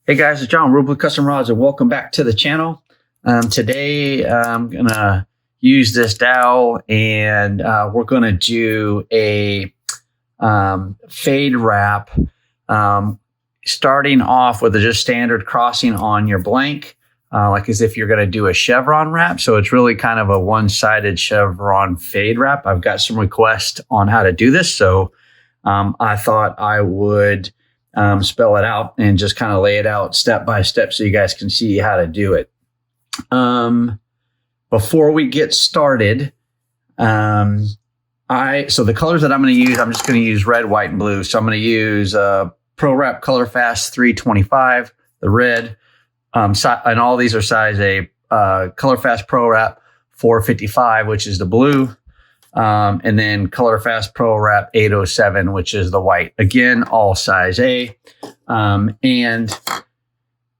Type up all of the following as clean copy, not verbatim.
Hey guys, it's John, ReelBlue Custom Rods, and welcome back to the channel. Today I'm gonna use this dowel, and we're gonna do a fade wrap, starting off with a just standard crossing on your blank, like as if you're gonna do a chevron wrap. So it's really kind of a one-sided chevron fade wrap. I've got some requests on how to do this, so I thought I would spell it out and just kind of lay it out step by step so you guys can see how to do it. Before we get started, so the colors that I'm going to use, I'm just going to use red, white, and blue. So I'm going to use Pro Wrap Color Fast 325, the red, and all these are size A. Color Fast Pro Wrap 455, which is the blue. And then Color Fast Pro Wrap 807, which is the white. Again, all size A. And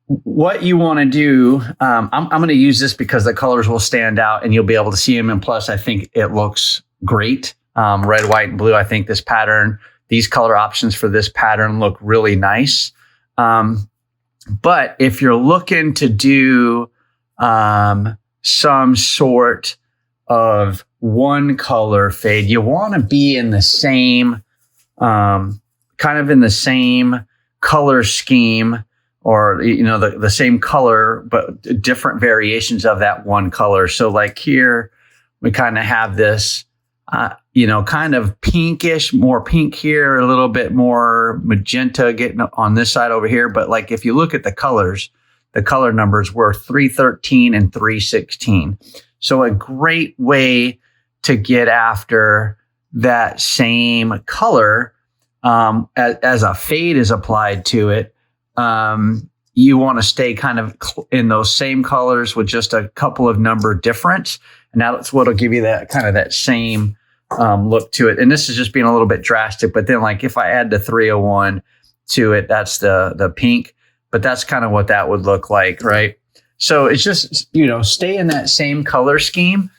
what you want to do, I'm going to use this because the colors will stand out and you'll be able to see them. And plus, I think it looks great. Red, white, and blue. I think this pattern, these color options for this pattern look really nice. But if you're looking to do some sort of one color fade, you want to be in the same kind of in the same color scheme, or the same color but different variations of that one color. So like here we kind of have this kind of pinkish, more pink here, a little bit more magenta getting on this side over here. But like if you look at the colors, the color numbers were 313 and 316. So a great way to get after that same color as a fade is applied to it. You want to stay kind of in those same colors with just a couple of number difference. And that's what'll give you that kind of that same look to it. And this is just being a little bit drastic, but then like if I add the 301 to it, that's the pink, but that's kind of what that would look like, right? So it's just, stay in that same color scheme.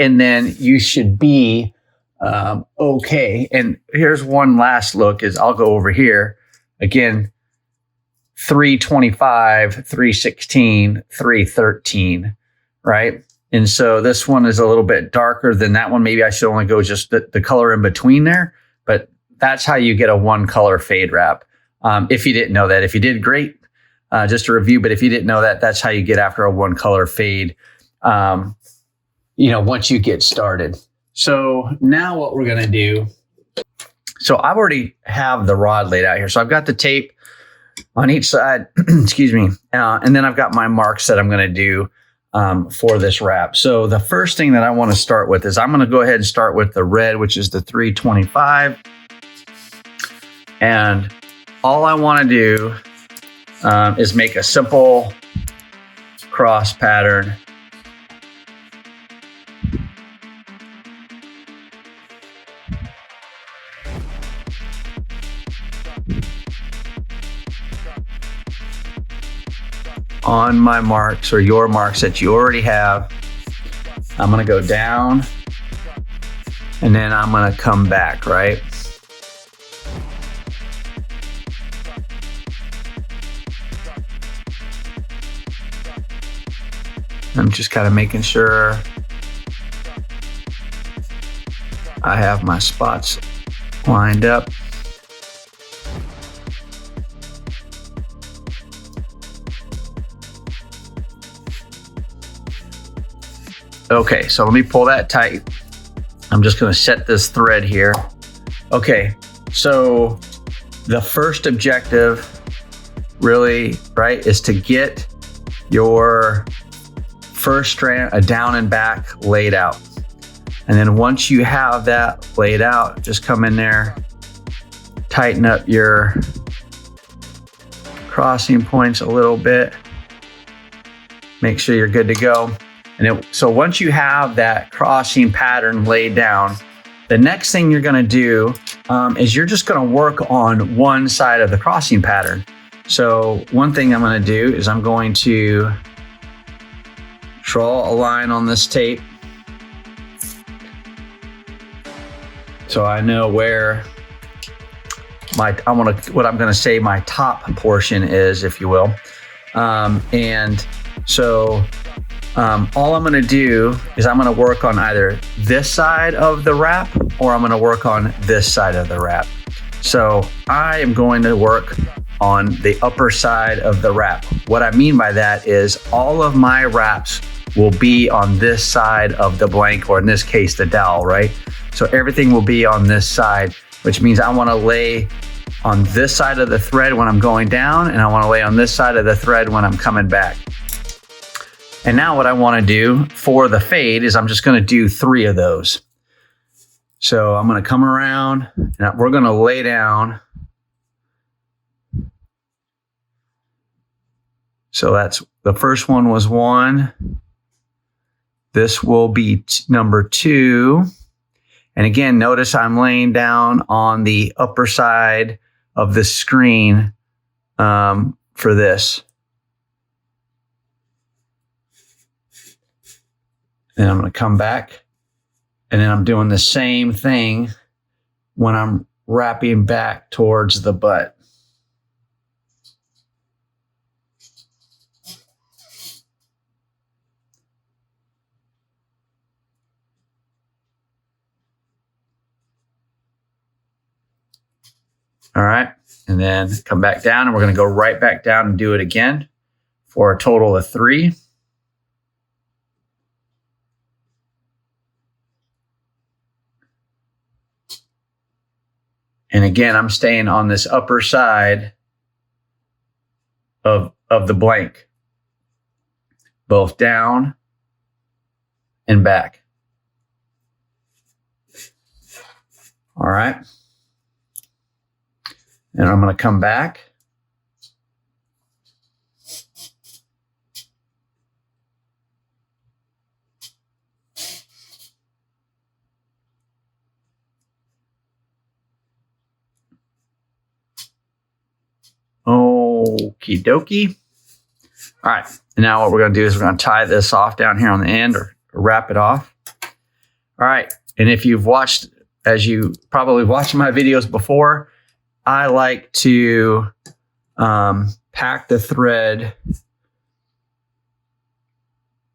And then you should be okay. And here's one last look is I'll go over here again, 325, 316, 313, right? And so this one is a little bit darker than that one. Maybe I should only go just the color in between there, but that's how you get a one color fade wrap. If you didn't know that, if you did, great. Just a review, but if you didn't know that, that's how you get after a one color fade, once you get started. So now what we're going to do, so I already have the rod laid out here. So I've got the tape on each side, excuse me. And then I've got my marks that I'm going to do for this wrap. So the first thing that I want to start with is I'm going to go ahead and start with the red, which is the 325. And all I want to do is make a simple cross pattern. On my marks or your marks that you already have, I'm going to go down and then I'm going to come back, right? I'm just kind of making sure I have my spots lined up. Okay, so let me pull that tight. I'm just going to set this thread here. Okay, so the first objective really, right, is to get your first strand, a down and back, laid out. And then once you have that laid out, just come in there, tighten up your crossing points a little bit, make sure you're good to go. And so once you have that crossing pattern laid down, the next thing you're going to do is you're just going to work on one side of the crossing pattern. So one thing I'm going to do is I'm going to draw a line on this tape so I know where what I'm gonna say my top portion is, if you will. And so all I'm gonna do is I'm gonna work on either this side of the wrap or I'm gonna work on this side of the wrap. So I am going to work on the upper side of the wrap. What I mean by that is all of my wraps will be on this side of the blank, or in this case, the dowel, right? So everything will be on this side, which means I wanna lay on this side of the thread when I'm going down, and I wanna lay on this side of the thread when I'm coming back. And now what I wanna do for the fade is I'm just gonna do 3 of those. So I'm gonna come around and we're gonna lay down. So that's, the first one was 1. This will be number 2. And again, notice I'm laying down on the upper side of the screen for this. And I'm going to come back, and then I'm doing the same thing when I'm wrapping back towards the butt. All right, and then come back down, and we're going to go right back down and do it again for a total of 3. And again, I'm staying on this upper side of the blank, both down and back. All right. And I'm going to come back. Okie dokie. All right. And now what we're going to do is we're going to tie this off down here on the end, or wrap it off. All right. And if you've watched, as you probably watched my videos before, I like to pack the thread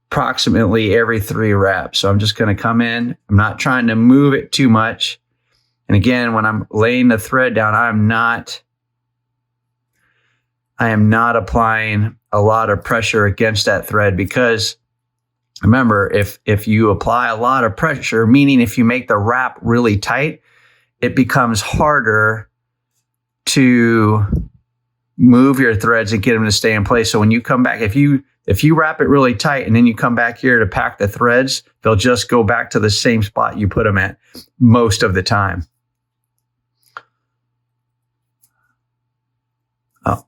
approximately every 3 wraps. So I'm just going to come in. I'm not trying to move it too much. And again, when I'm laying the thread down, I am not applying a lot of pressure against that thread, because remember, if you apply a lot of pressure, meaning if you make the wrap really tight, it becomes harder to move your threads and get them to stay in place. So when you come back, if you wrap it really tight and then you come back here to pack the threads, they'll just go back to the same spot you put them at most of the time. Oh,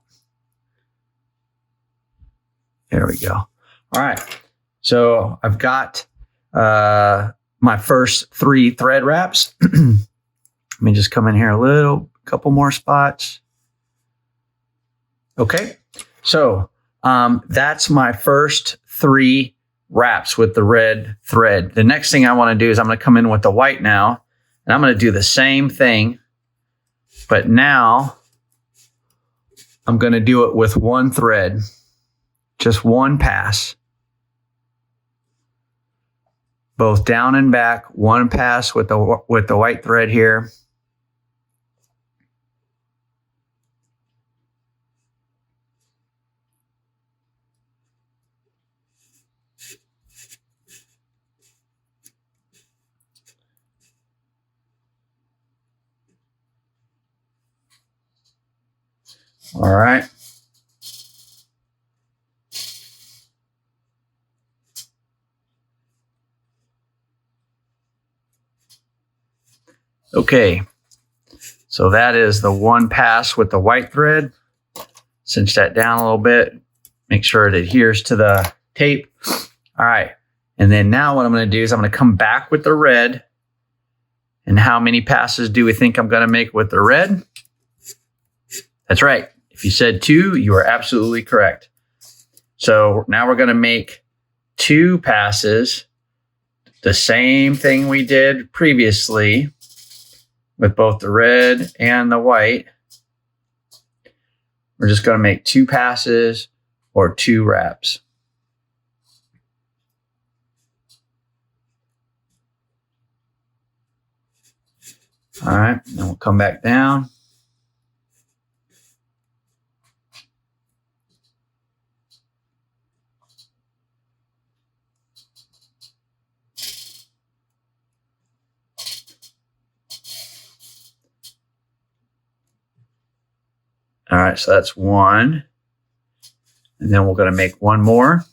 there we go. All right. So I've got my first 3 thread wraps. Let me just come in here a couple more spots. Okay, so that's my first 3 wraps with the red thread. The next thing I want to do is I'm going to come in with the white now, and I'm going to do the same thing, but now I'm going to do it with 1 thread, just 1 pass, both down and back, 1 pass with the white thread here. All right. Okay. So that is the 1 pass with the white thread. Cinch that down a little bit. Make sure it adheres to the tape. All right. And then now what I'm going to do is I'm going to come back with the red. And how many passes do we think I'm going to make with the red? That's right. If you said 2, you are absolutely correct. So now we're going to make 2 passes, the same thing we did previously with both the red and the white. we're just going to make 2 passes or 2 wraps. All right, then we'll come back down. All right, so that's 1. And then we're going to make 1 more.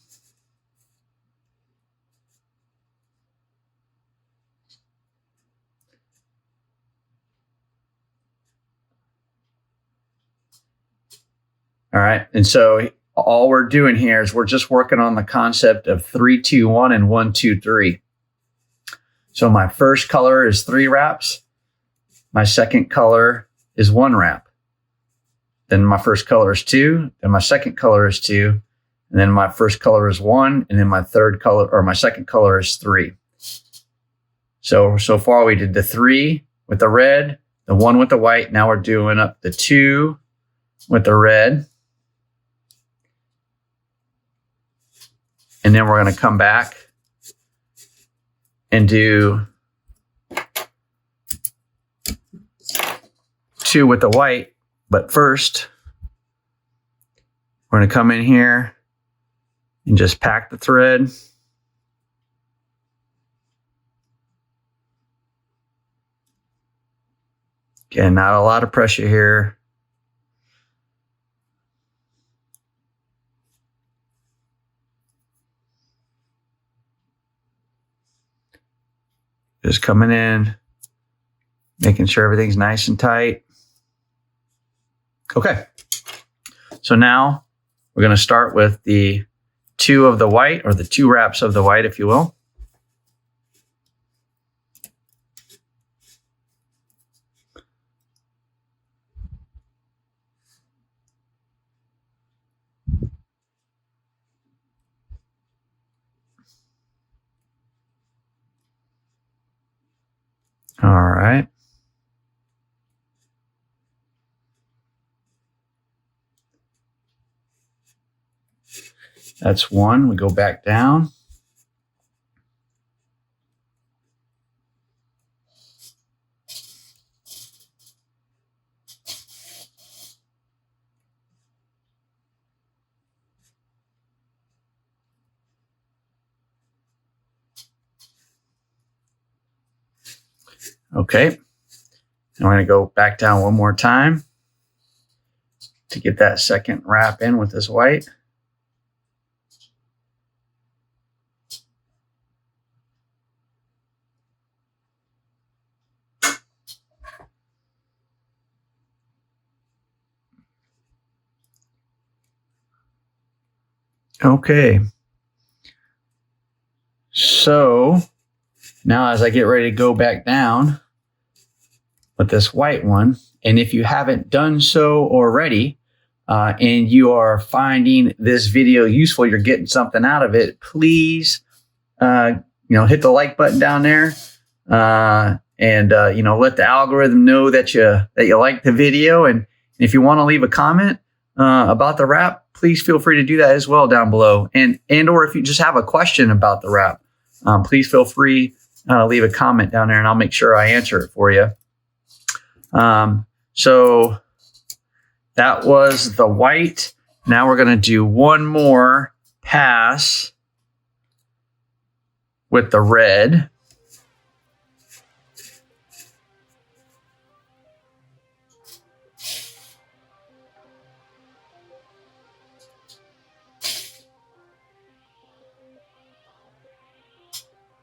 All right, and so all we're doing here is we're just working on the concept of 3, 2, 1 and 1, 2, 3. So my first color is 3 wraps. My second color is 1 wrap. Then my first color is 2. Then my second color is 2. And then my first color is 1. And then my third color or my second color is 3. So far we did the 3 with the red, the 1 with the white. Now we're doing up the 2 with the red. And then we're going to come back and do 2 with the white. But first, we're going to come in here and just pack the thread. Again, not a lot of pressure here. Just coming in, making sure everything's nice and tight. Okay, so now we're going to start with the 2 of the white, or the 2 wraps of the white, if you will. All right. That's 1. We go back down. Okay. And we're going to go back down 1 more time to get that second wrap in with this white. Okay. So now as I get ready to go back down with this white one, and if you haven't done so already, and you are finding this video useful, you're getting something out of it, please, hit the like button down there, and let the algorithm know that you like the video. And if you want to leave a comment about the wrap, please feel free to do that as well down below. And or if you just have a question about the wrap, please feel free to leave a comment down there, and I'll make sure I answer it for you. So that was the white. Now we're going to do 1 more pass with the red.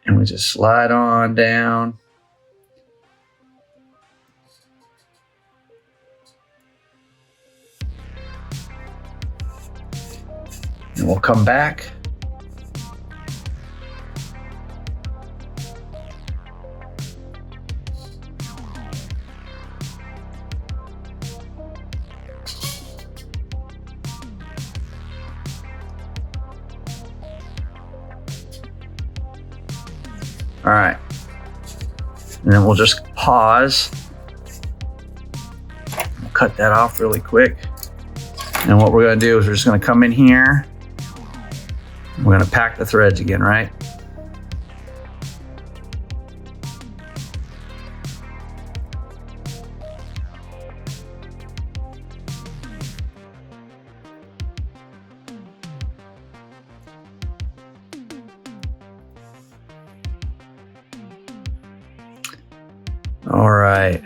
And we just slide on down. And we'll come back. All right. And then we'll just pause. We'll cut that off really quick. And what we're going to do is we're just going to come in here. We're going to pack the threads again, right? All right.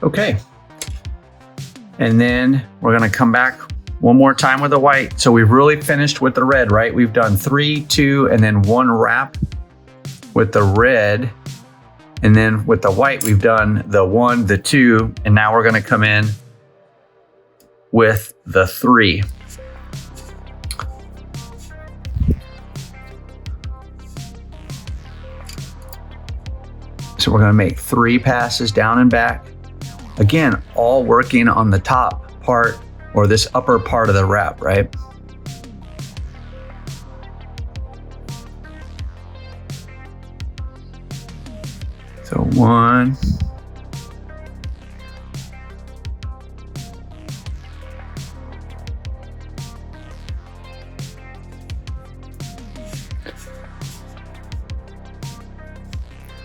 Okay. And then we're going to come back one more time with the white. So we've really finished with the red, right? We've done 3, 2, and then 1 wrap with the red. And then with the white, we've done the 1, the 2, and now we're going to come in with the 3. So we're going to make 3 passes down and back. Again, all working on the top part or this upper part of the wrap, right? So 1.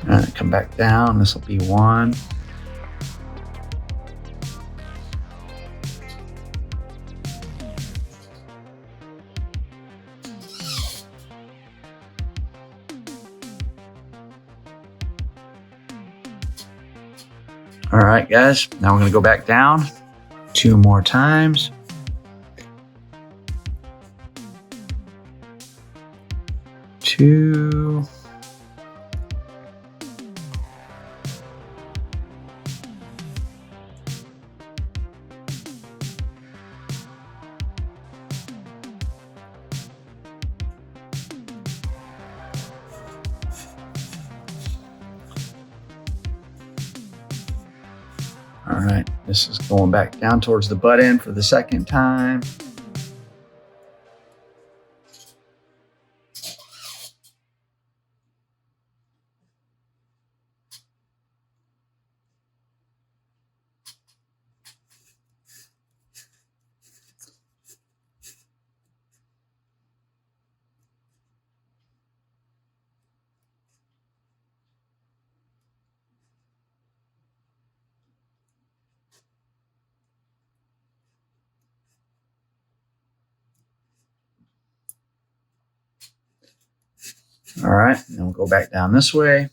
All right, come back down. This will be 1. All right, guys, now we're going to go back down 2 more times. Two. All right, this is going back down towards the butt end for the second time. All right, then we'll go back down this way.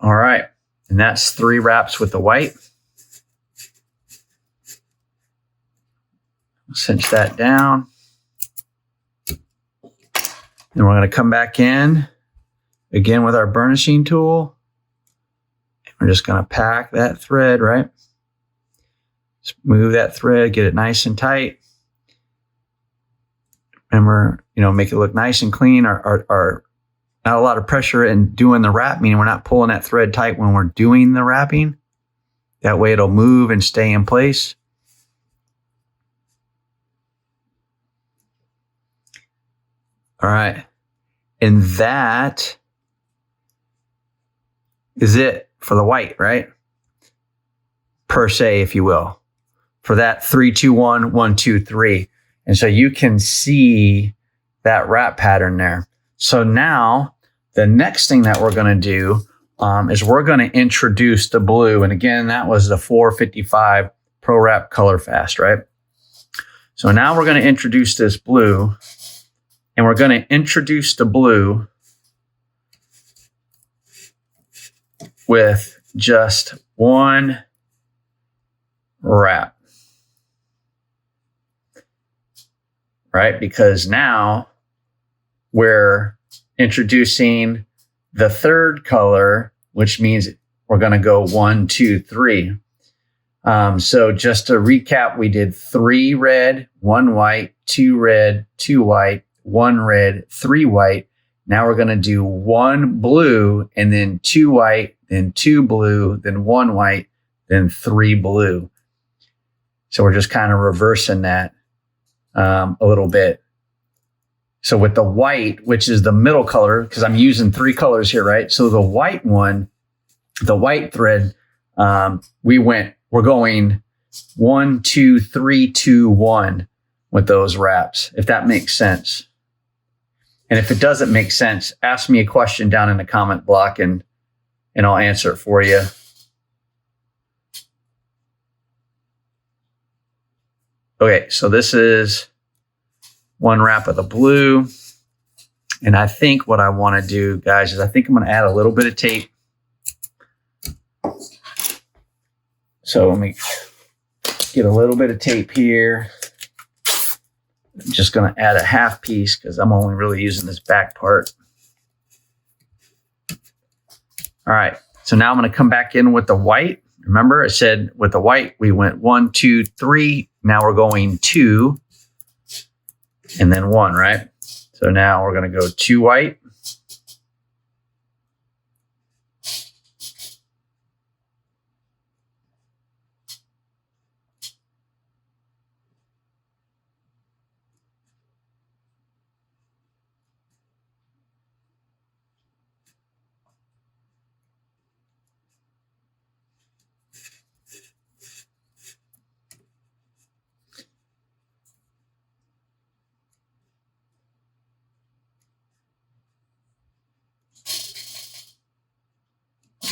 All right, and that's 3 wraps with the white. Cinch that down. Then we're going to come back in again with our burnishing tool. We're just going to pack that thread, right? Just move that thread, get it nice and tight. Remember, make it look nice and clean. Our not a lot of pressure in doing the wrap, meaning we're not pulling that thread tight when we're doing the wrapping. That way it'll move and stay in place. All right. And that is it for the white, right? Per se, if you will, for that 3, 2, 1, 1, 2, 3. And so you can see that wrap pattern there. So now the next thing that we're going to do is we're going to introduce the blue. And again, that was the 455 Pro Wrap Color Fast, right? So now we're going to introduce this blue, and we're going to introduce the blue with just 1 wrap, right? Because now we're introducing the 3rd color, which means we're going to go 1, 2, 3. So just to recap, we did 3 red, 1 white, 2 red, 2 white, 1 red, 3 white. Now we're going to do 1 blue and then 2 white, then 2 blue, then 1 white, then 3 blue. So we're just kind of reversing that a little bit. So with the white, which is the middle color, because I'm using 3 colors here, right? So the white one, the white thread, we're going 1, 2, 3, 2, 1 with those wraps, if that makes sense. And if it doesn't make sense, ask me a question down in the comment block and I'll answer it for you. Okay, so this is 1 wrap of the blue. And I think what I want to do, guys, is I think I'm going to add a little bit of tape. So let me get a little bit of tape here. I'm just going to add a half piece because I'm only really using this back part. All right, so now I'm going to come back in with the white. Remember, I said with the white, we went 1, 2, 3. Now we're going 2 and then 1, right? So now we're going to go 2 white.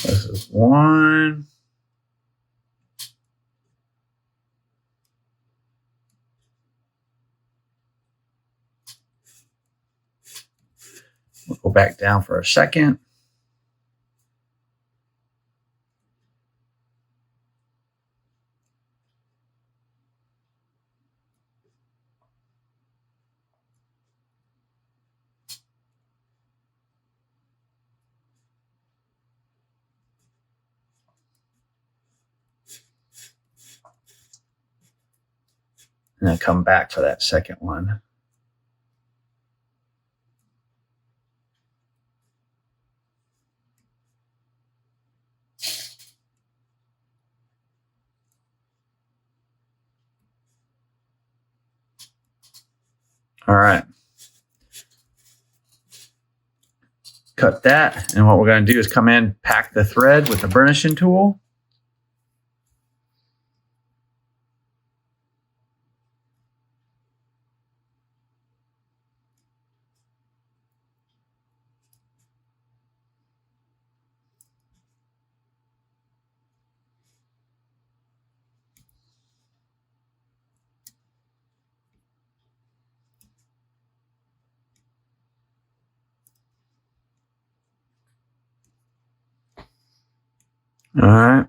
This is 1. We'll go back down for a second. And then come back for that second one. All right. Cut that. And what we're going to do is come in, pack the thread with the burnishing tool. All right.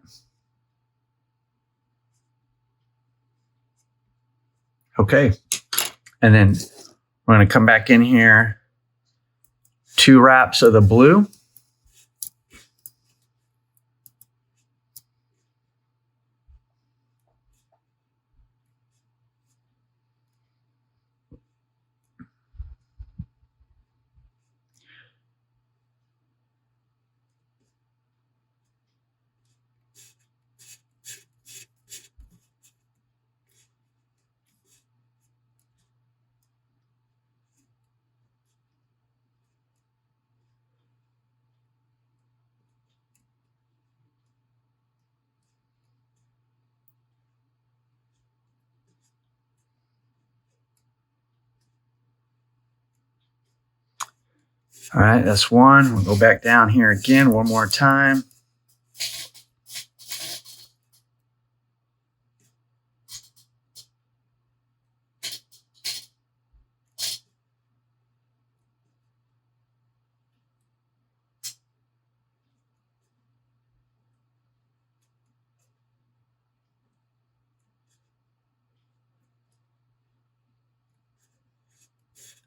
Okay. And then we're going to come back in here, 2 wraps of the blue. All right, that's 1. We'll go back down here again one more time.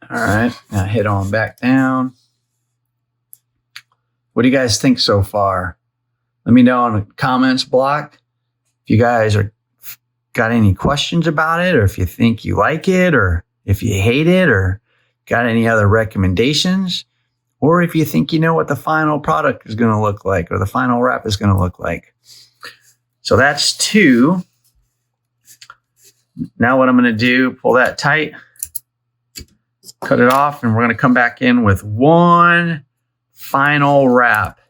All right, now head on back down. What do you guys think so far? Let me know in the comments block if you guys got any questions about it, or if you think you like it, or if you hate it, or got any other recommendations, or if you think you know what the final product is going to look like, or the final wrap is going to look like. So that's 2. Now what I'm going to do, pull that tight, cut it off, and we're going to come back in with 1 final wrap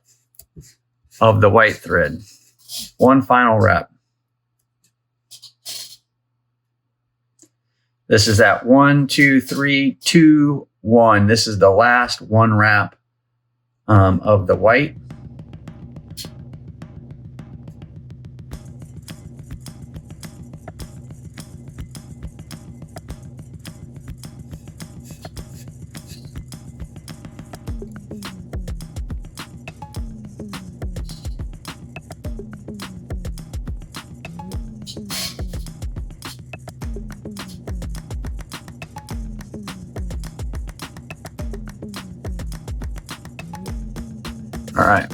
of the white thread. 1 final wrap. This is that 1, 2, 3, 2, 1. This is the last 1 wrap of the white. All right.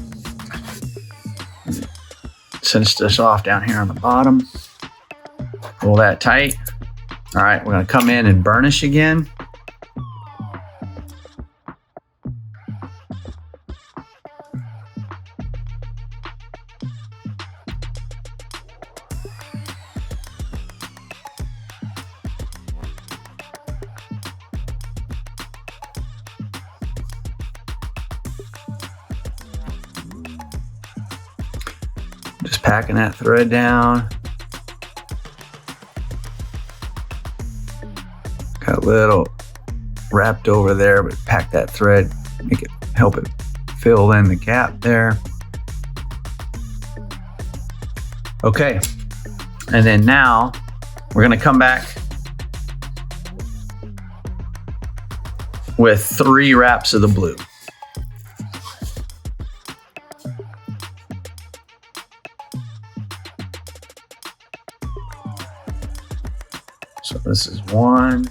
Cinch this off down here on the bottom. Pull that tight. All right, we're going to come in and burnish again. Just packing that thread down. Got a little wrapped over there, but pack that thread, help it fill in the gap there. Okay, and then now we're going to come back with 3 wraps of the blue. So this is 1.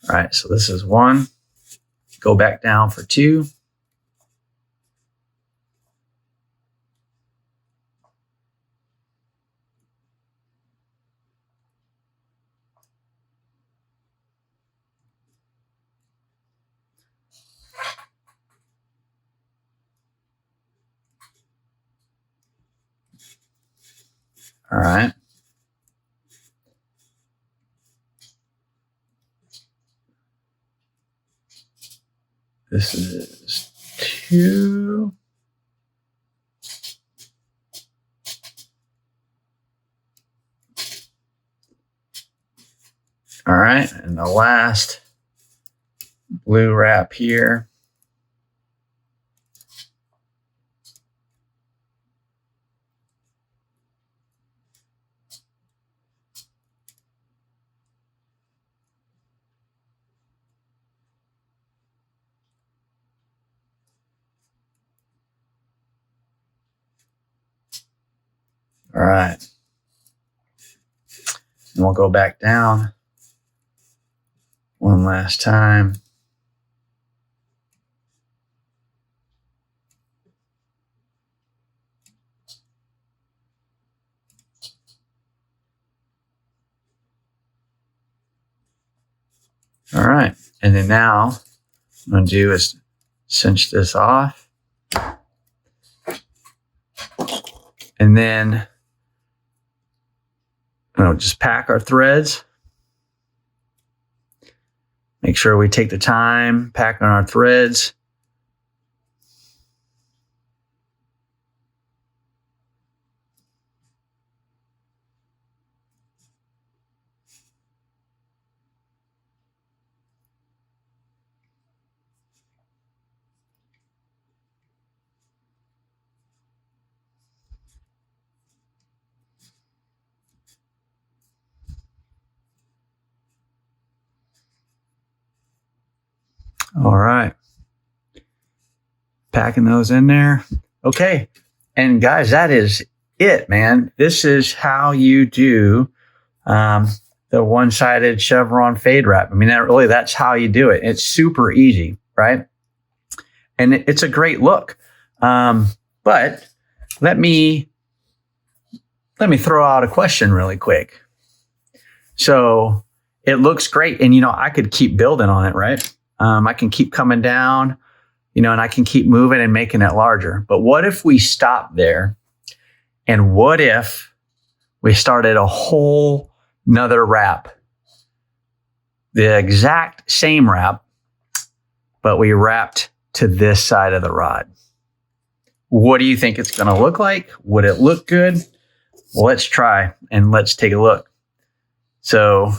All right, so this is 1. Go back down for 2. All right. This is 2. All right, and the last blue wrap here. All right. And we'll go back down one last time. All right. And then now what I'm going to do is cinch this off. And then just pack our threads. Make sure we take the time packing our threads. All right. Packing those in there. Okay. And guys, that is it, man. This is how you do the one-sided Chevron fade wrap. I mean, that's how you do it. It's super easy, right? And it's a great look. But let me throw out a question really quick. So it looks great. And, I could keep building on it, right? I can keep coming down, and I can keep moving and making it larger. But what if we stop there? And what if we started a whole nother wrap? The exact same wrap, but we wrapped to this side of the rod. What do you think it's going to look like? Would it look good? Well, let's try and let's take a look. So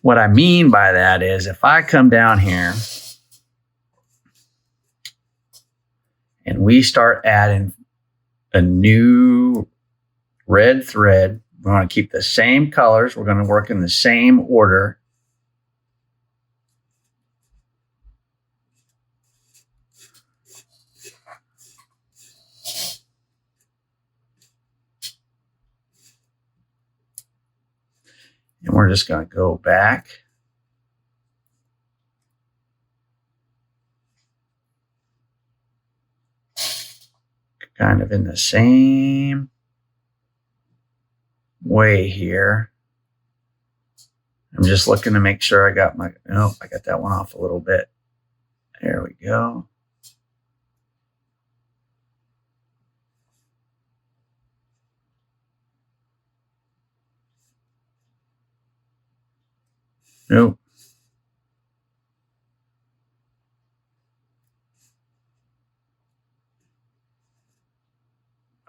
what I mean by that is if I come down here and we start adding a new red thread, we want to keep the same colors. We're going to work in the same order. And we're just going to go back. Kind of in the same way here. I'm just looking to make sure I got I got that one off a little bit. There we go. Nope.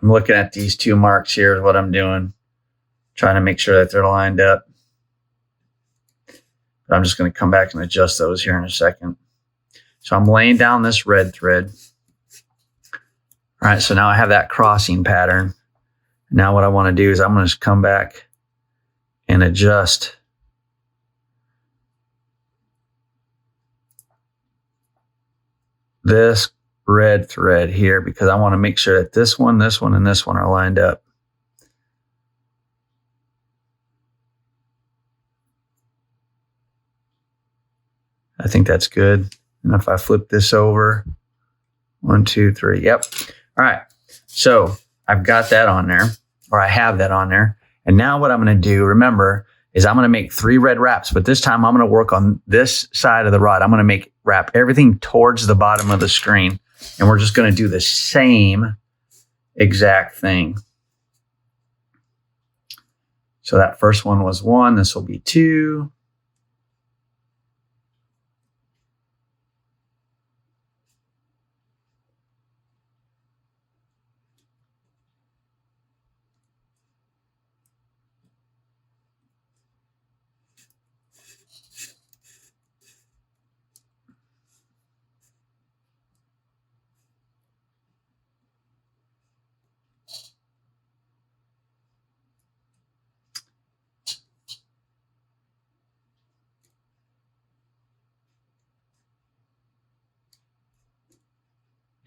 I'm looking at these two marks here is what I'm doing. Trying to make sure that they're lined up. But I'm just going to come back and adjust those here in a second. So I'm laying down this red thread. All right, so now I have that crossing pattern. Now what I want to do is I'm going to come back and adjust this red thread here because I want to make sure that this one, and this one are lined up. I think that's good. And if I flip this over, 1, 2, 3, yep. All right, so I've got that on there, or I have that on there. And now what I'm going to do, remember, is I'm going to make 3 red wraps, but this time I'm going to work on this side of the rod. I'm going to wrap everything towards the bottom of the screen. And we're just going to do the same exact thing. So that first one was 1. This will be 2.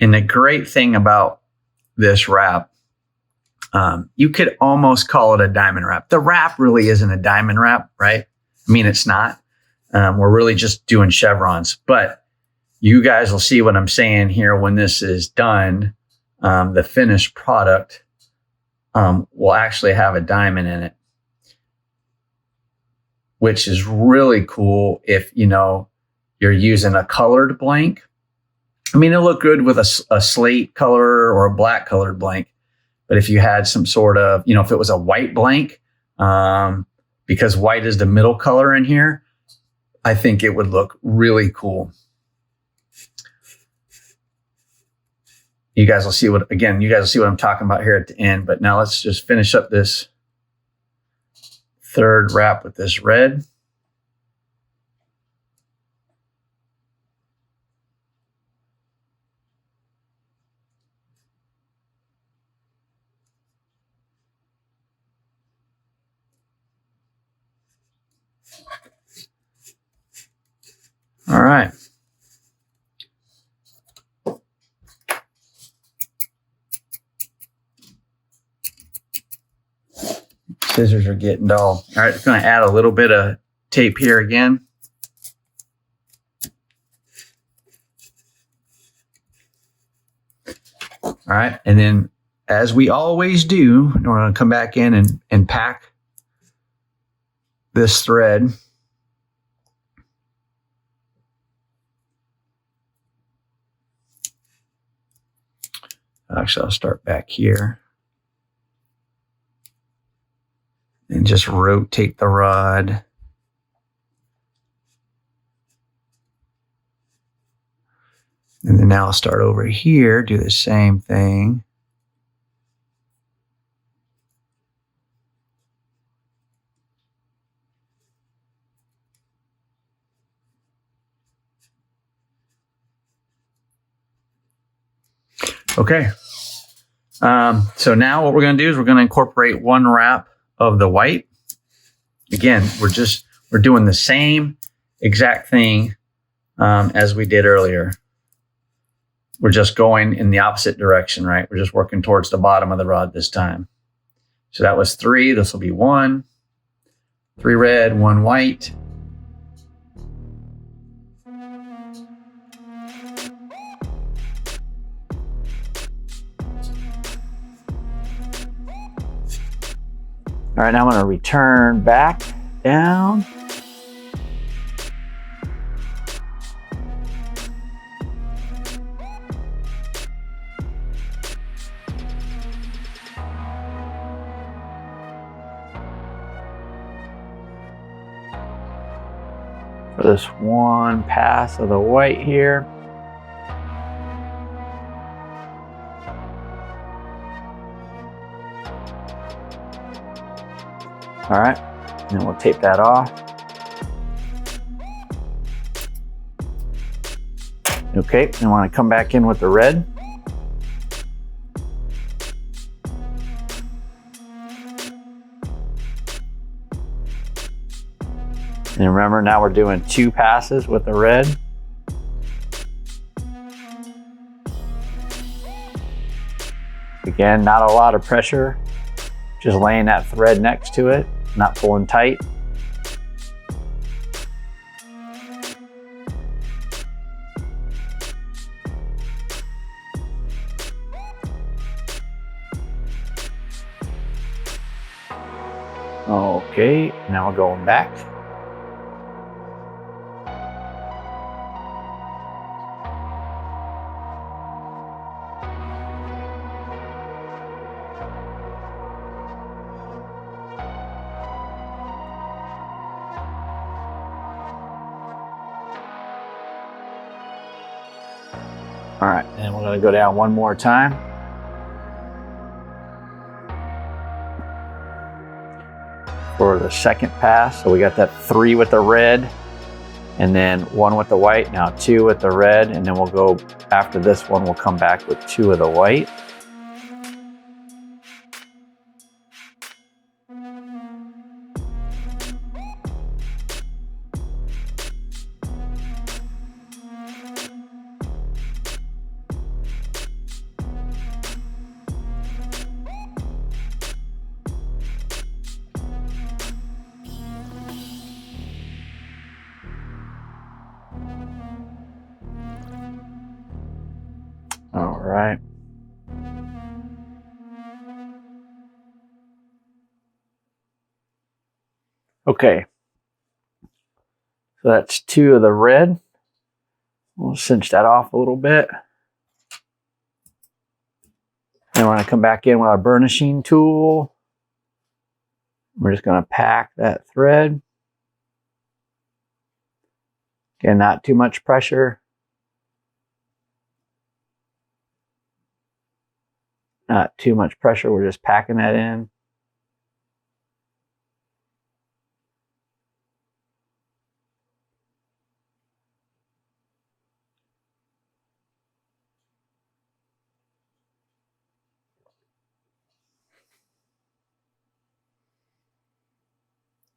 And the great thing about this wrap, you could almost call it a diamond wrap. The wrap really isn't a diamond wrap, right? I mean, it's not. We're really just doing chevrons. But you guys will see what I'm saying here when this is done. The finished product will actually have a diamond in it, which is really cool if, you're using a colored blank. I mean, it'll look good with a slate color or a black colored blank. But if you had some sort of, if it was a white blank, because white is the middle color in here, I think it would look really cool. You guys will see what I'm talking about here at the end. But now let's just finish up this third wrap with this red. All right. Scissors are getting dull. All right, it's going to add a little bit of tape here again. All right, and then as we always do, we're going to come back in and pack this thread. Actually, I'll start back here and just rotate the rod. And then now I'll start over here, do the same thing. Okay. So now what we're going to do is we're going to incorporate one wrap of the white. Again, we're doing the same exact thing as we did earlier. We're just going in the opposite direction, right? We're just working towards the bottom of the rod this time. So that was 3. This will be 1. 3 red, 1 white. All right, now I'm going to return back down. For this one pass of the white here. All right, and then we'll tape that off. Okay, and I want to come back in with the red. And remember, now we're doing 2 passes with the red. Again, not a lot of pressure, just laying that thread next to it, not pulling tight. Okay, now we're going back. All right, and we're going to go down one more time. For the second pass, so we got that 3 with the red, and then 1 with the white, now 2 with the red, and then we'll go, after this one, we'll come back with 2 of the white. All right. Okay. So that's 2 of the red. We'll cinch that off a little bit. Then we're going to come back in with our burnishing tool. We're just going to pack that thread. Again, not too much pressure. Not too much pressure, we're just packing that in.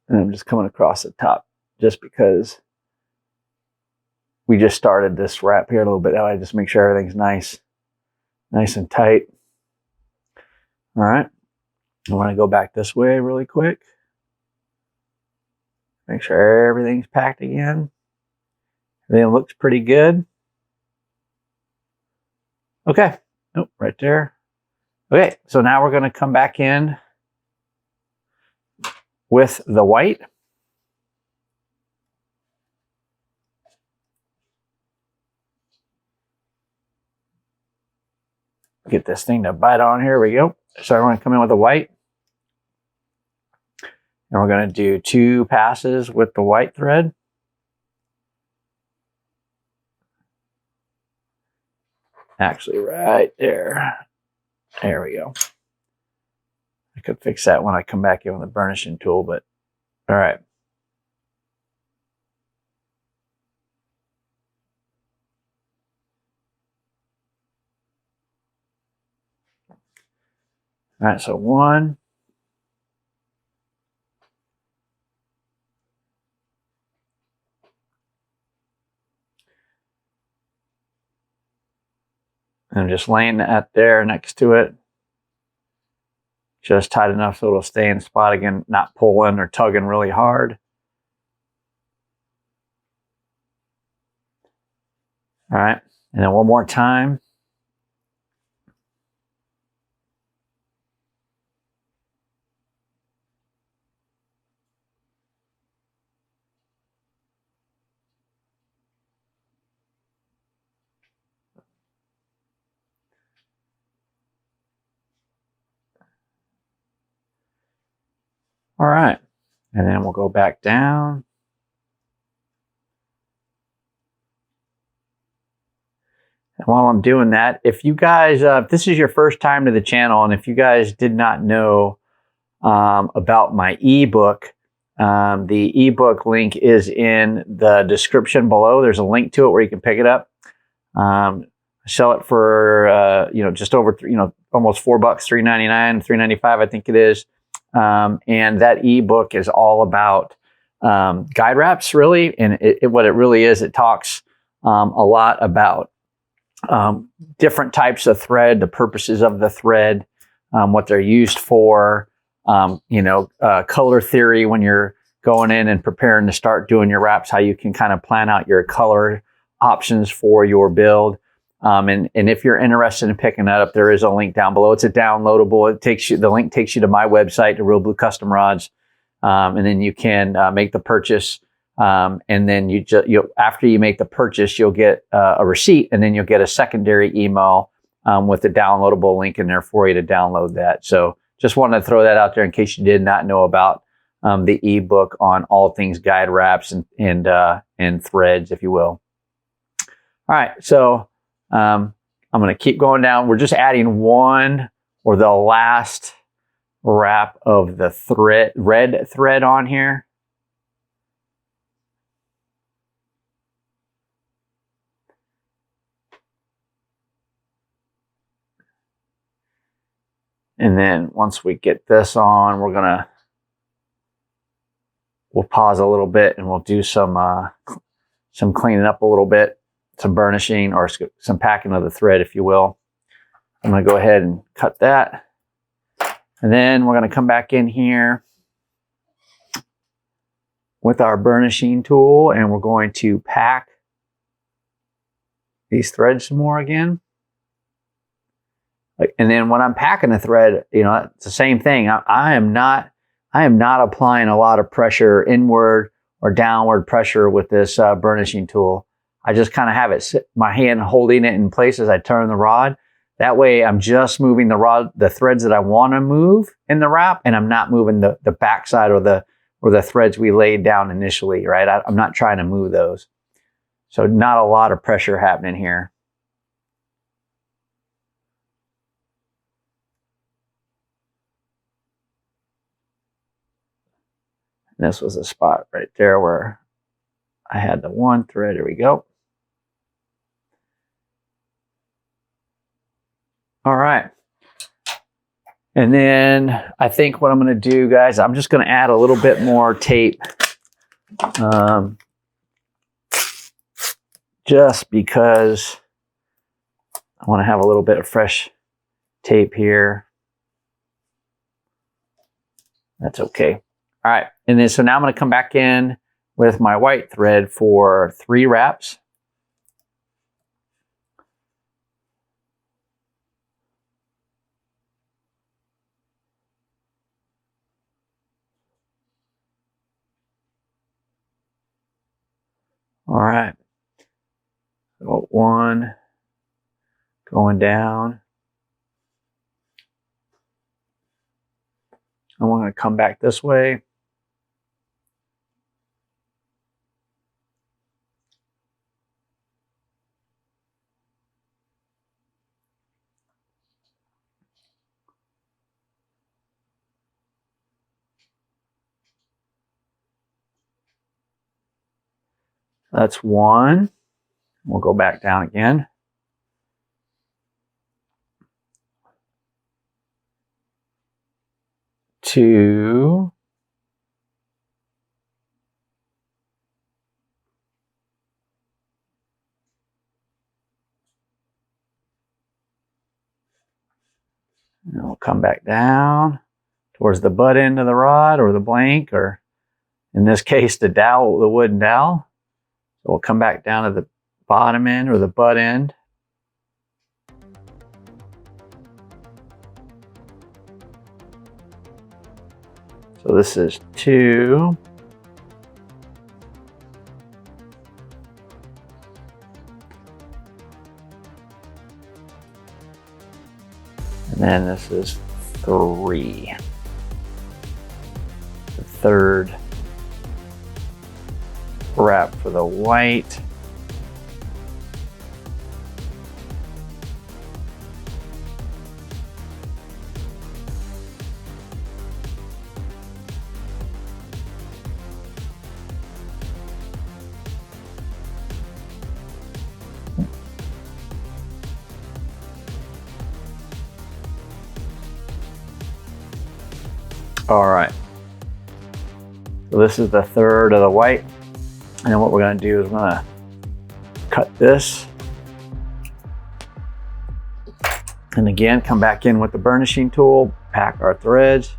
And I'm just coming across the top just because we just started this wrap here a little bit. That way, just make sure everything's nice and tight. All right. I want to go back this way really quick. Make sure everything's packed again. Everything looks pretty good. Okay. Nope, right there. Okay, so now we're going to come back in with the white. Get this thing to bite on. Here we go. So we're going to come in with the white. And we're going to do 2 passes with the white thread. Actually, right there. There we go. I could fix that when I come back in with the burnishing tool, but all right. All right, so 1. And I'm just laying that there next to it. Just tight enough so it'll stay in spot again, not pulling or tugging really hard. All right, and then one more time. All right, and then we'll go back down. And while I'm doing that, if you guys, if this is your first time to the channel, and if you guys did not know about my ebook, the ebook link is in the description below. There's a link to it where you can pick it up. I sell it for just over almost $4, $3.99, $3.95, I think it is. And that ebook is all about guide wraps, really. And what it really is, it talks a lot about different types of thread, the purposes of the thread, what they're used for, color theory when you're going in and preparing to start doing your wraps, how you can kind of plan out your color options for your build. And if you're interested in picking that up, there is a link down below. It's a downloadable. The link takes you to my website, to ReelBlue Custom Rods. And then you can make the purchase. And then after you make the purchase, you'll get a receipt, and then you'll get a secondary email with the downloadable link in there for you to download that. So just wanted to throw that out there in case you did not know about the ebook on all things guide wraps and threads, if you will. All right, so I'm going to keep going down. We're just adding one or the last wrap of the red thread on here. And then once we get this on, we'll pause a little bit and we'll do some cleaning up a little bit, some burnishing or some packing of the thread, if you will. I'm going to go ahead and cut that. And then we're going to come back in here with our burnishing tool, and we're going to pack these threads some more again. And then when I'm packing a thread, it's the same thing. I am not applying a lot of pressure, inward or downward pressure with this burnishing tool. I just kind of have it my hand holding it in place as I turn the rod. That way I'm just moving the threads that I want to move in the wrap, and I'm not moving the backside or the threads we laid down initially, right? I'm not trying to move those. So not a lot of pressure happening here. And this was a spot right there where I had the one thread. There we go. All right. And then I think what I'm going to do, guys, I'm just going to add a little bit more tape. just because I want to have a little bit of fresh tape here. That's okay. All right, and then so now I'm going to come back in with my white thread for 3 wraps. All right, so 1 going down. And we're going to come back this way. That's 1. We'll go back down again. 2. And we'll come back down towards the butt end of the rod, or the blank, or in this case the dowel, the wooden dowel. So we'll come back down to the bottom end, or the butt end. So this is 2. And then this is 3. The 3rd wrap for the white. All right, so this is the 3rd of the white, and then what we're going to do is we're going to cut this, and again come back in with the burnishing tool, pack our threads.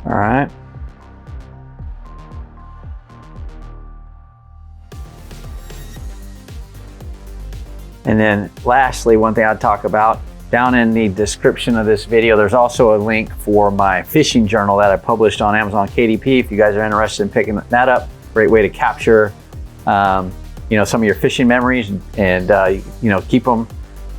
All right. And then lastly, one thing I'd talk about, down in the description of this video, there's also a link for my fishing journal that I published on Amazon KDP. If you guys are interested in picking that up, great way to capture, you know, some of your fishing memories, and you know, keep them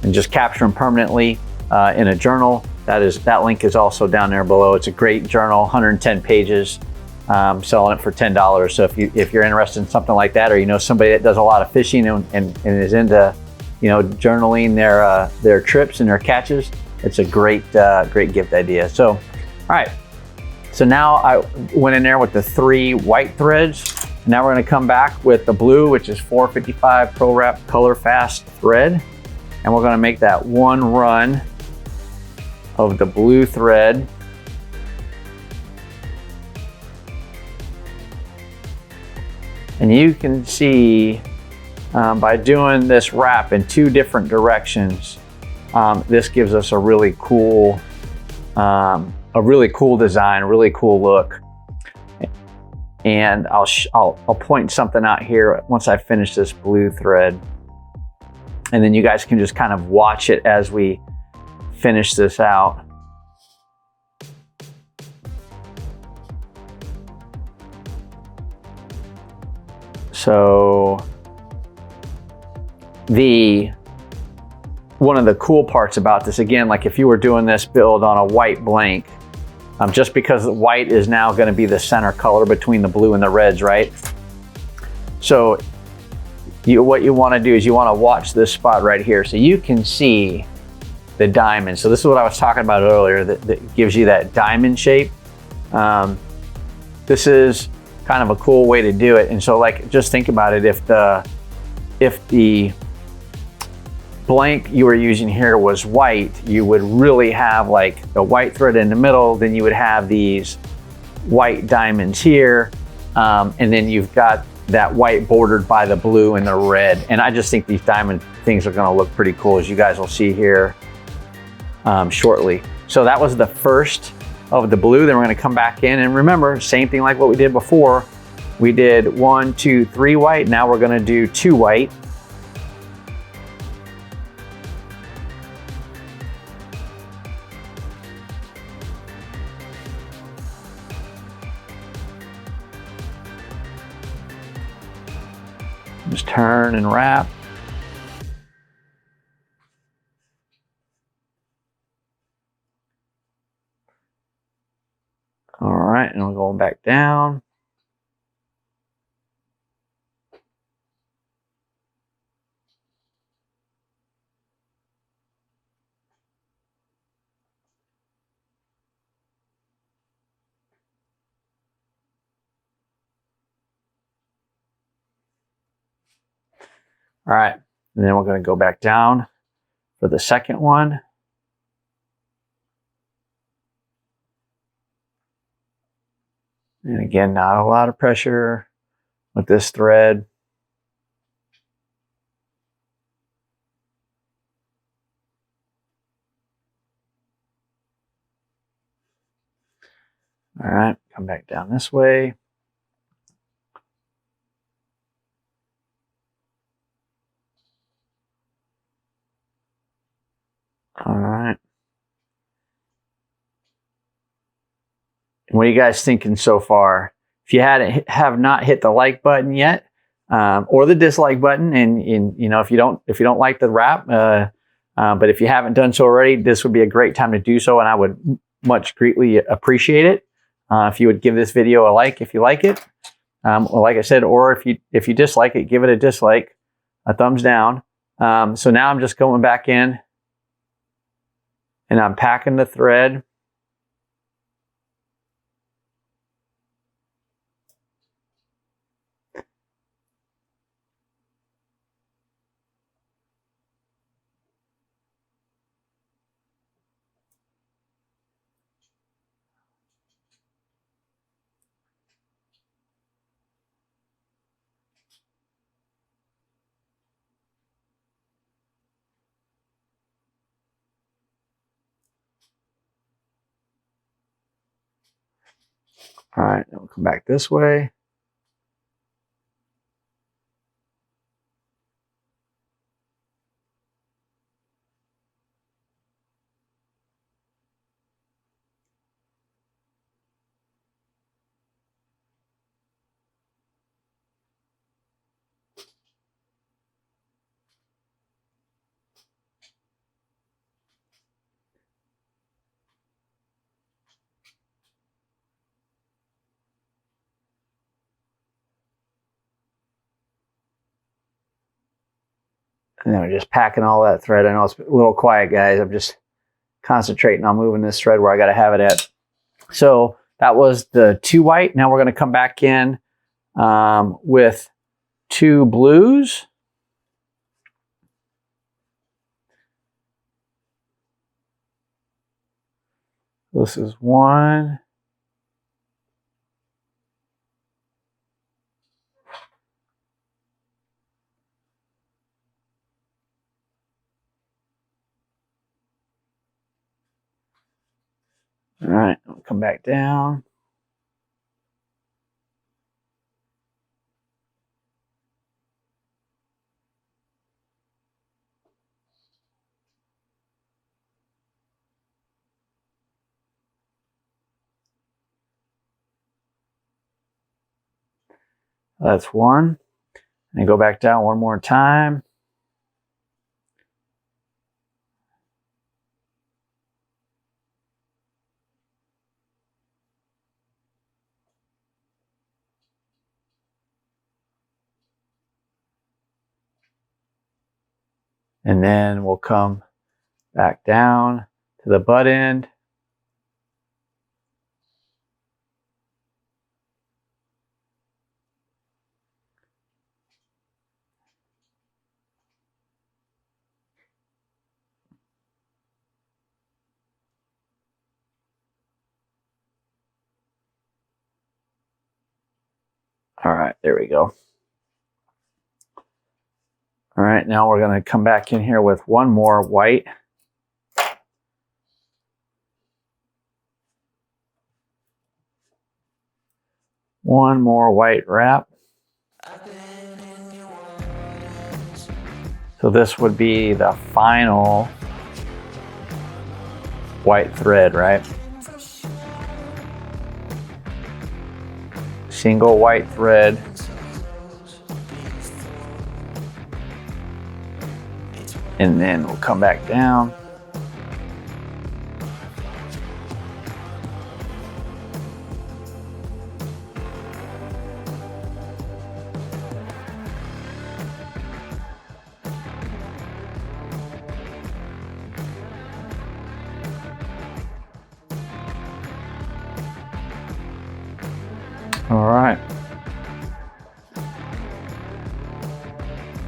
and just capture them permanently in a journal. That link is also down there below. It's a great journal, 110 pages. Selling it for $10. So if you're interested in something like that, or you know somebody that does a lot of fishing and is into, you know, journaling their trips and their catches, it's a great gift idea. So, all right. So now I went in there with the 3 white threads. Now we're going to come back with the blue, which is 455 Pro Wrap Color Fast thread, and we're going to make that 1 run of the blue thread. And you can see by doing this wrap in 2 different directions, this gives us a really cool design, a really cool look. And I'll point something out here once I finish this blue thread, and then you guys can just kind of watch it as we finish this out. So one of the cool parts about this, again, like if you were doing this build on a white blank, just because the white is now going to be the center color between the blue and the reds, right? So what you want to do is you want to watch this spot right here, so you can see the diamond. So this is what I was talking about earlier, that gives you that diamond shape. this is kind of a cool way to do it. And so like, just think about it. If the blank you were using here was white, you would really have like the white thread in the middle, then you would have these white diamonds here, and then you've got that white bordered by the blue and the red. And I just think these diamond things are gonna look pretty cool, as you guys will see here shortly. So that was the first of the blue. Then we're gonna come back in, and remember, same thing like what we did before. We did 1, 2, 3 white. Now we're gonna do 2 white. Just turn and wrap. All right, and we're going back down. All right, and then we're going to go back down for the second one. And again, not a lot of pressure with this thread. All right, come back down this way. All right. What are you guys thinking so far? If you have not hit the like button yet, or the dislike button, and you know, if you don't like the wrap, but if you haven't done so already, this would be a great time to do so, and I would much greatly appreciate it if you would give this video a like if you like it. Like I said, or if you dislike it, give it a dislike, a thumbs down. So now I'm just going back in, and I'm packing the thread. All right, then we'll come back this way. And then we're just packing all that thread. I know it's a little quiet, guys. I'm just concentrating on moving this thread where I got to have it at. So that was the 2 white. Now we're going to come back in with 2 blues. This is 1. All right, I'll come back down. That's 1. And go back down one more time. And then we'll come back down to the butt end. All right, there we go. All right, now we're going to come back in here with one more white. One more white wrap. So this would be the final white thread, right? Single white thread. And then we'll come back down. All right.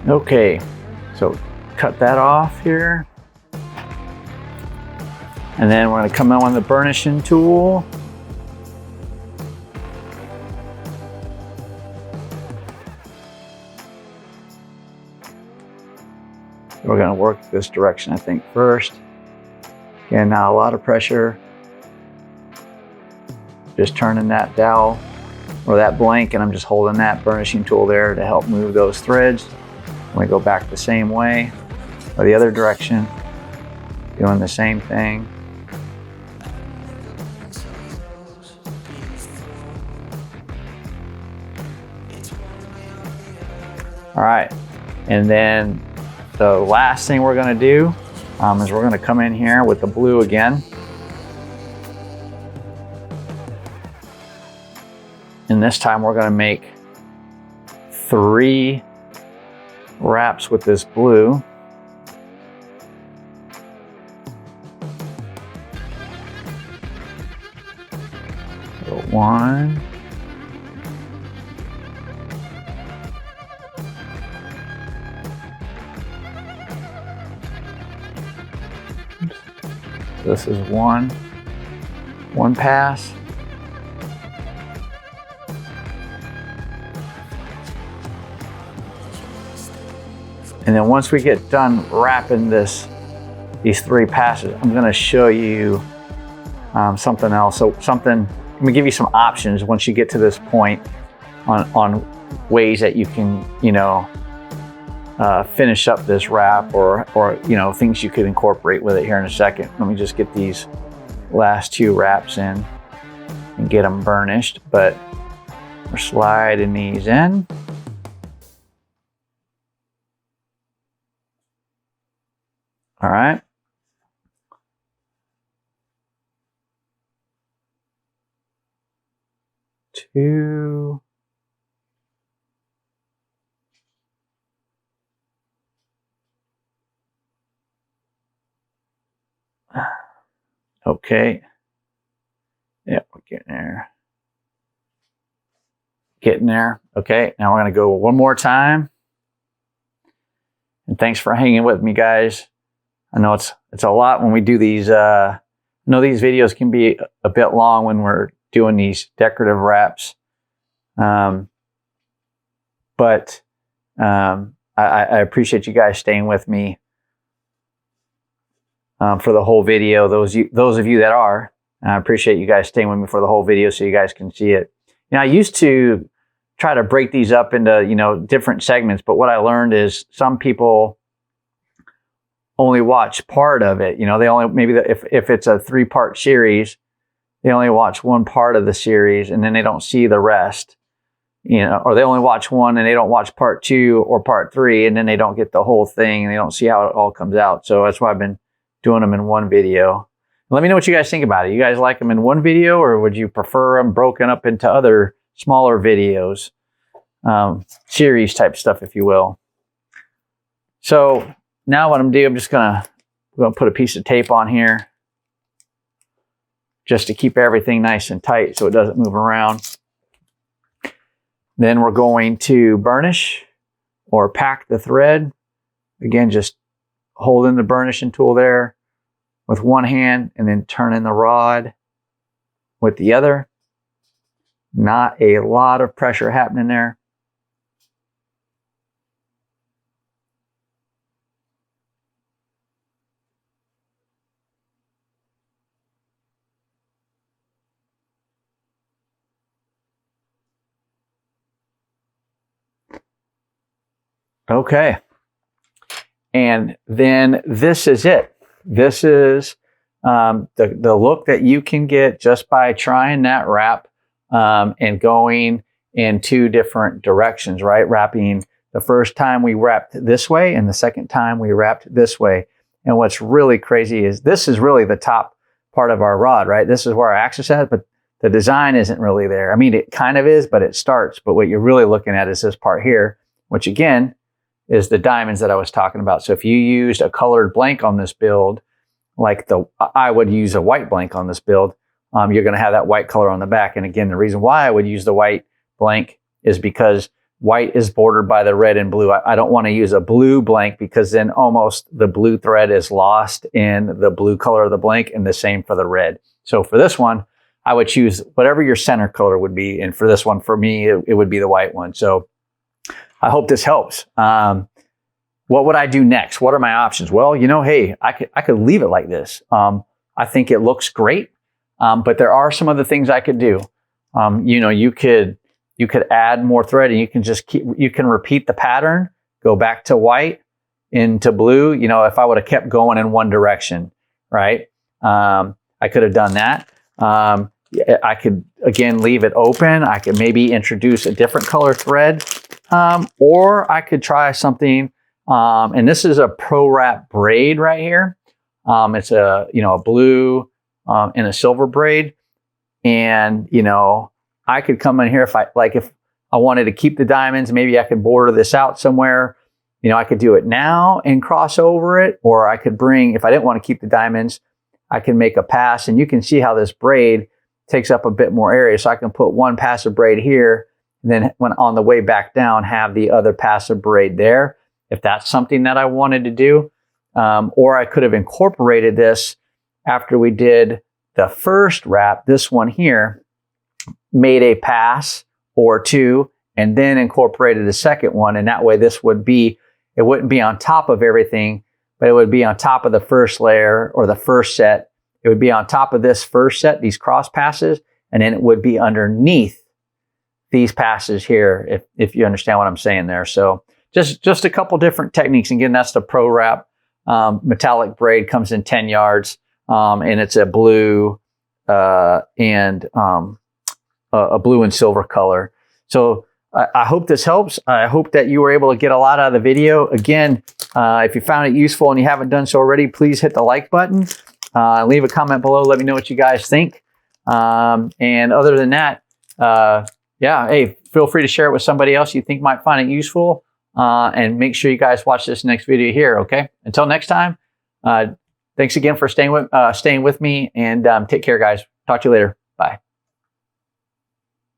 Okay, so cut that off here. And then we're going to come in with the burnishing tool. We're going to work this direction, I think, first. Again, not a lot of pressure. Just turning that dowel or that blank, and I'm just holding that burnishing tool there to help move those threads. We go back the same way or the other direction, doing the same thing. All right, and then the last thing we're going to do is we're going to come in here with the blue again. And this time we're going to make 3 wraps with this blue. So 1. This is one pass. And then once we get done wrapping these 3 passes, I'm going to show you something else. So I'm going to give you some options once you get to this point on ways that you can, finish up this wrap or things you could incorporate with it here in a second. Let me just get these last 2 wraps in and get them burnished, but we're sliding these in. All right. Two. Okay. Yeah, we're getting there. Getting there. Okay, now we're going to go one more time. And thanks for hanging with me, guys. I know it's a lot when we do these. I know these videos can be a bit long when we're doing these decorative wraps. But I appreciate you guys staying with me for the whole video. Those of you that are, I appreciate you guys staying with me for the whole video so you guys can see it. I used to try to break these up into different segments, but what I learned is some people only watch part of it. They only if it's a 3-part series, they only watch one part of the series and then they don't see the rest. Or they only watch one and they don't watch part 2 or part 3, and then they don't get the whole thing and they don't see how it all comes out. So that's why I've been doing them in one video. Let me know what you guys think about it. You guys like them in one video, or would you prefer them broken up into other smaller videos, series type stuff, if you will? So now what I'm doing, I'm just gonna put a piece of tape on here just to keep everything nice and tight so it doesn't move around. Then we're going to burnish or pack the thread. Again, just holding the burnishing tool there with one hand and then turning the rod with the other. Not a lot of pressure happening there. Okay. And then this is it. This is the look that you can get just by trying that wrap and going in two different directions, right? Wrapping the first time we wrapped this way and the second time we wrapped this way. And what's really crazy is this is really the top part of our rod, right? This is where our axis is, but the design isn't really there. I mean, it kind of is, but it starts. But what you're really looking at is this part here, which again, is the diamonds that I was talking about. So if you used a colored blank on this build, like I would use a white blank on this build, you're going to have that white color on the back. And again, the reason why I would use the white blank is because white is bordered by the red and blue. I don't want to use a blue blank because then almost the blue thread is lost in the blue color of the blank, and the same for the red. So for this one, I would choose whatever your center color would be. And for this one, for me, it would be the white one. So I hope this helps. What would I do next? What are my options? Well, you know, hey, I could leave it like this. I think it looks great, but there are some other things I could do. You know, you could add more thread, and you can just you can repeat the pattern, go back to white, into blue. You know, if I would have kept going in one direction, right? I could have done that. I could, again, leave it open. I could maybe introduce a different color thread. Or I could try something, and this is a Pro Wrap braid right here. It's a blue and a silver braid, and I could come in here if I wanted to keep the diamonds. Maybe I could border this out somewhere. I could do it now and cross over it, or I could bring, if I didn't want to keep the diamonds, I can make a pass, and you can see how this braid takes up a bit more area. So I can put one pass of braid here, and then when on the way back down, have the other pass of braid there, if that's something that I wanted to do. Or I could have incorporated this after we did the first wrap, this one here, made a pass or two, and then incorporated the second one. And that way this would be, it wouldn't be on top of everything, but it would be on top of the first layer or the first set. It would be on top of this first set, these cross passes, and then it would be underneath these passes here, if you understand what I'm saying there. So just a couple different techniques. Again, that's the Pro Wrap metallic braid, comes in 10 yards, and it's a blue and a blue and silver color. So I hope this helps. I hope that you were able to get a lot out of the video. Again, if you found it useful and you haven't done so already, please hit the like button. Leave a comment below. Let me know what you guys think. And other than that, yeah, hey, feel free to share it with somebody else you think might find it useful. And make sure you guys watch this next video here, okay? Until next time, thanks again for staying with me, and take care, guys. Talk to you later. Bye.